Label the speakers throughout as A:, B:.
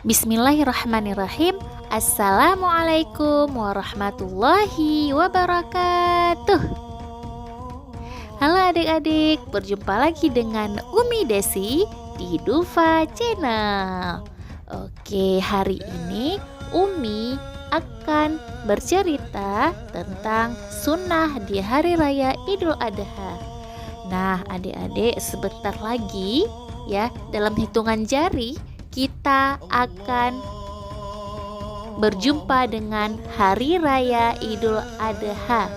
A: Bismillahirrahmanirrahim. Assalamualaikum warahmatullahi wabarakatuh. Halo adik-adik, berjumpa lagi dengan Umi Desi di Dufa Channel. Oke, hari ini Umi akan bercerita tentang sunnah di Hari Raya Idul Adha. Nah, adik-adik, sebentar lagi ya, dalam hitungan jari kita akan berjumpa dengan Hari Raya Idul Adha.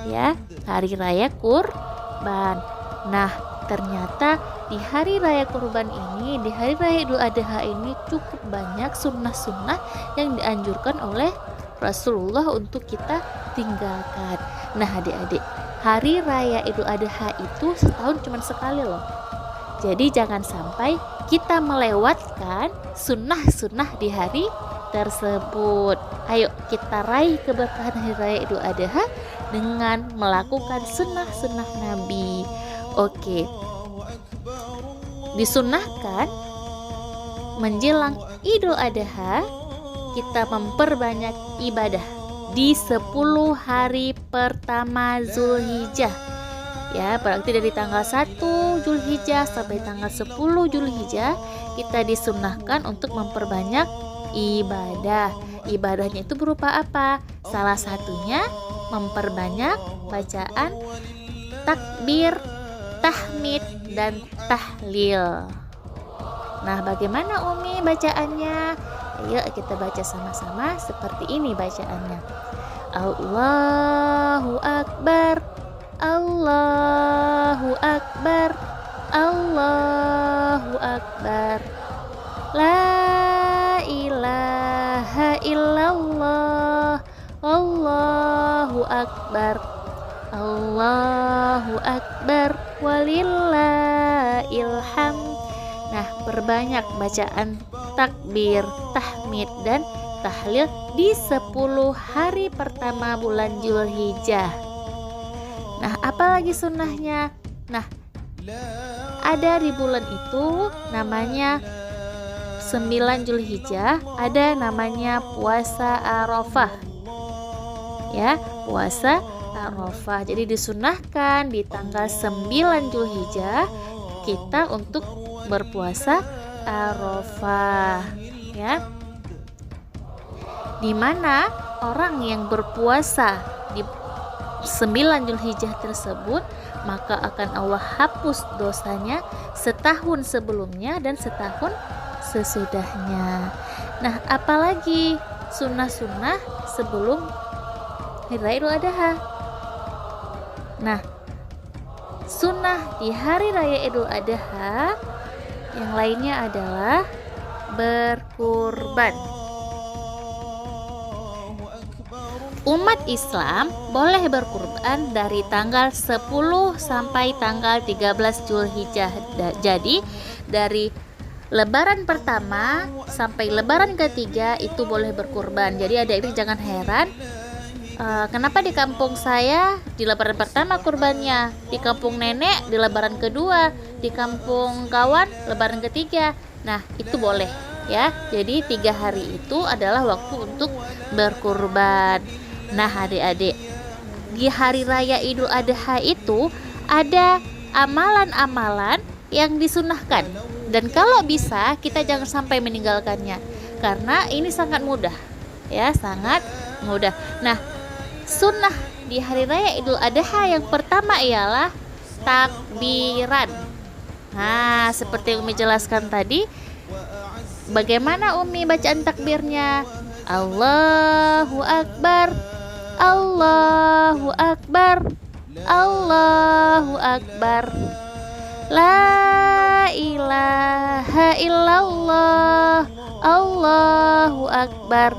A: Ya, Hari Raya Kurban. Nah, ternyata di Hari Raya Kurban ini, di Hari Raya Idul Adha ini cukup banyak sunnah-sunnah yang dianjurkan oleh Rasulullah untuk kita tinggalkan. Nah, adik-adik, Hari Raya Idul Adha itu setahun cuma sekali loh. Jadi jangan sampai kita melewatkan sunnah-sunnah di hari tersebut. Ayo kita raih keberkahan Hari Raya Idul Adha dengan melakukan sunnah-sunnah Nabi. Oke, disunnahkan menjelang Idul Adha kita memperbanyak ibadah di 10 hari pertama Zulhijjah. Ya, berarti dari tanggal 1 Zulhijjah sampai tanggal 10 Zulhijjah kita disunnahkan untuk memperbanyak ibadah. Ibadahnya itu berupa apa? Salah satunya memperbanyak bacaan takbir, tahmid, dan tahlil. Nah, bagaimana Umi bacaannya? Ayo kita baca sama-sama seperti ini bacaannya. Allahu Akbar, Allahu Akbar, Allahu Akbar, La ilaha illallah, Allahu Akbar, Allahu Akbar, walillahil hamd. Nah, perbanyak bacaan takbir, tahmid, dan tahlil di 10 hari pertama bulan Zulhijjah. Nah, apalagi sunnahnya? Nah, ada di bulan itu namanya 9 Zulhijjah, ada namanya puasa Arafah. Ya, puasa Arafah. Jadi disunnahkan di tanggal 9 Zulhijjah kita untuk berpuasa Arafah, ya. Di mana orang yang berpuasa di 9 Zulhijjah tersebut, maka akan Allah hapus dosanya setahun sebelumnya dan setahun sesudahnya. Nah, apalagi sunnah-sunnah sebelum Hari Raya Idul Adha. Nah, sunnah di Hari Raya Idul Adha yang lainnya adalah berkurban. Umat Islam boleh berkurban dari tanggal 10 sampai tanggal 13 Zulhijjah. Jadi dari Lebaran pertama sampai Lebaran ketiga itu boleh berkurban. Jadi adik-adik jangan heran, kenapa di kampung saya di Lebaran pertama kurbannya, di kampung nenek di Lebaran kedua, di kampung kawan Lebaran ketiga. Nah, itu boleh ya. Jadi 3 hari itu adalah waktu untuk berkurban. Nah, adik-adik, di Hari Raya Idul Adha itu ada amalan-amalan yang disunahkan, dan kalau bisa kita jangan sampai meninggalkannya karena ini sangat mudah ya, sangat mudah. Nah, sunnah di Hari Raya Idul Adha yang pertama ialah takbiran. Nah, seperti yang Umi jelaskan tadi, bagaimana Umi bacaan takbirnya? Allahu Akbar, Allahu Akbar, Allahu Akbar, La ilaha illallah, Allahu Akbar,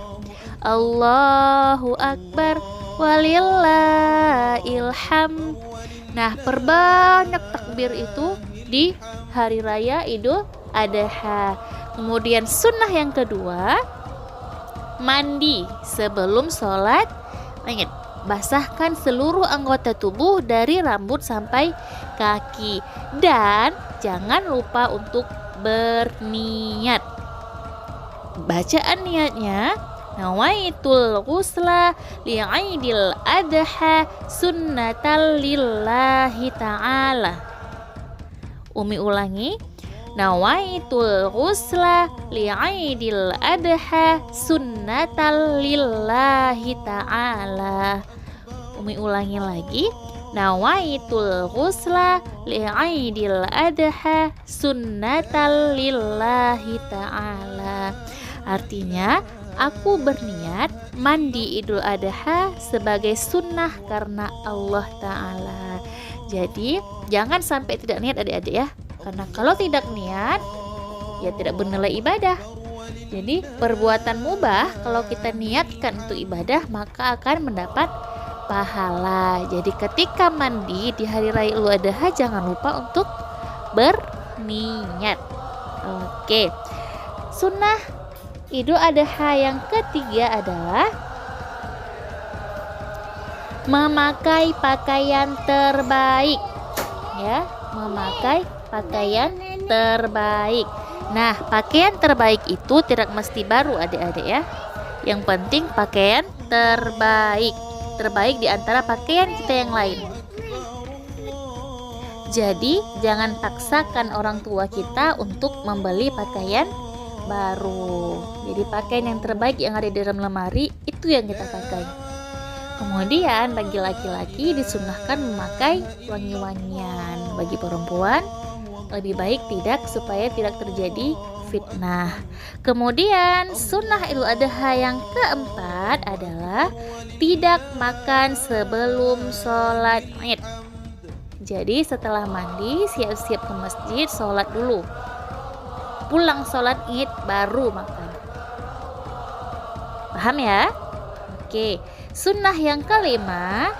A: Allahu Akbar, walillahil hamd. Nah, perbanyak takbir itu di Hari Raya Idul Adha. Kemudian sunnah yang kedua, mandi sebelum sholat. Ingat, basahkan seluruh anggota tubuh dari rambut sampai kaki, dan jangan lupa untuk berniat. Bacaan niatnya, nawaitul ghusla li'idil adha sunnatan lillahi ta'ala. Umi ulangi, nawaitul ghusla li'idil adha sunnatan lillahi ta'ala. Umi ulangi lagi, nawaitul ghusla li'idil adha sunnatan lillahi ta'ala. Artinya, aku berniat mandi Idul Adha sebagai sunnah karena Allah Ta'ala. Jadi, jangan sampai tidak niat adik-adik ya. Karena kalau tidak niat, ya tidak bernilai ibadah. Jadi, perbuatan mubah kalau kita niatkan untuk ibadah, maka akan mendapat pahala. Jadi, ketika mandi di hari raya Idul Adha, jangan lupa untuk berniat. Oke. Sunnah Idul Adha yang ketiga adalah memakai pakaian terbaik. Ya, memakai pakaian terbaik. Nah, pakaian terbaik itu tidak mesti baru adik-adik ya. Yang penting pakaian terbaik. Terbaik di antara pakaian kita yang lain. Jadi, jangan paksakan orang tua kita untuk membeli pakaian baru. Jadi pakaian yang terbaik yang ada di dalam lemari itu yang kita pakai. Kemudian bagi laki-laki disunahkan memakai wangi-wangian. Bagi perempuan lebih baik tidak, supaya tidak terjadi fitnah. Kemudian sunnah Idul Adha yang keempat adalah tidak makan sebelum sholat Id. Jadi setelah mandi siap-siap ke masjid, sholat dulu. Pulang sholat Id baru makan. Paham ya? Oke. Sunnah yang kelima,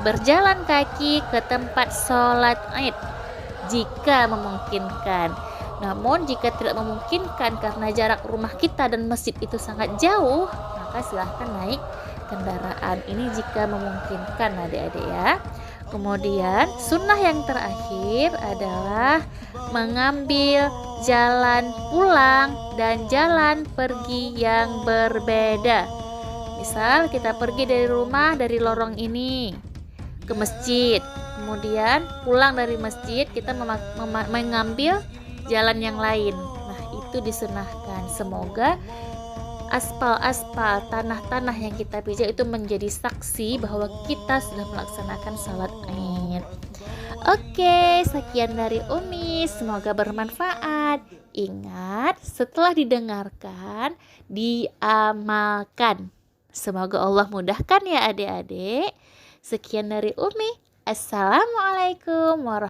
A: berjalan kaki ke tempat sholat Id jika memungkinkan. Namun jika tidak memungkinkan karena jarak rumah kita dan masjid itu sangat jauh, maka silahkan naik kendaraan. Ini jika memungkinkan adik-adik ya. Kemudian sunnah yang terakhir adalah mengambil jalan pulang dan jalan pergi yang berbeda. Misal kita pergi dari rumah, dari lorong ini ke masjid, kemudian pulang dari masjid kita mengambil jalan yang lain. Nah, itu disunahkan. Semoga aspal-aspal, tanah-tanah yang kita pijak itu menjadi saksi bahwa kita sudah melaksanakan sholat Id. Oke, sekian dari Umi, semoga bermanfaat. Ingat, setelah didengarkan, diamalkan. Semoga Allah mudahkan ya adik-adik. Sekian dari Umi. Assalamualaikum warahmatullahi wabarakatuh.